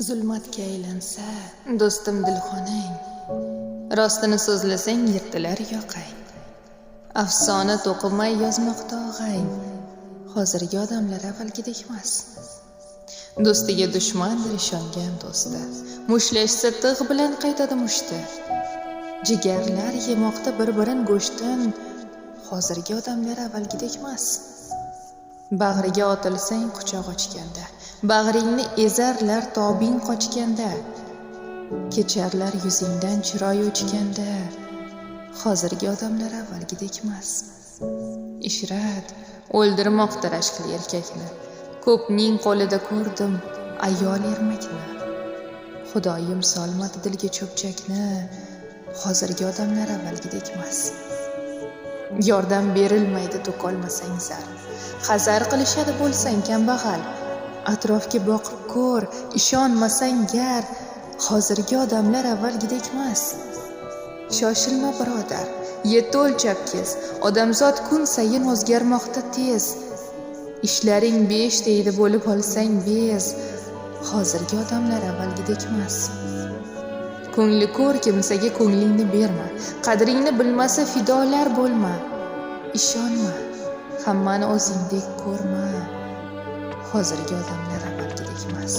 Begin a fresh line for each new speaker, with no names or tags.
Zulmatga aylansa do'stim dilxonang, rostini so'zlasang yirtilar yoqang. Afsona to'qimay yozmoqda og'ang, hozirgi odamlar avvalgidek emas. Do'stiga dushmandir ishongan do'sti, mushlashsa tig' bilan qaytadi mushti. Jigarlar yemoqda bir-birin go'shtin, hozirgi odamlar avvalgidek emas. Bag'riga otilsang quchoq ochganda, bag'ringni ezarlar tobing qochganda, kecharlar yuzingdan chiroy o'chganda, hozirgi odamlar avvalgidek emas. Ishrat o'ldirmoqda rashkli erkakni, ko'pning qo'lida ko'rdim ayol ermakni. Xudoyim solmadi dilga cho'pchakni, hozirgi odamlar avvalgidek emas. Yordam berilmaydi to'kolmasang zar, hazar qilishadi bo'lsang kambag'al. Atrofga boqib ko'r, ishonmasang gar, hozirgi odamlar avvalgidek emas. Shoshilma birodar, yetti o'lchab kes, odamzod kun sayin o'zgarmoqda tez. Ishlaring 5 deydi bo'lib olsang bez, hozirgi odamlar avvalgidek emas. Ko'ngli ko'r kimsaga ko'nglingni berma, qadringni bilmasa fidolar bo'lma. Ishonma, hammani o'zingdek ko'rma, hozirgi odamlar avvalgidek emas.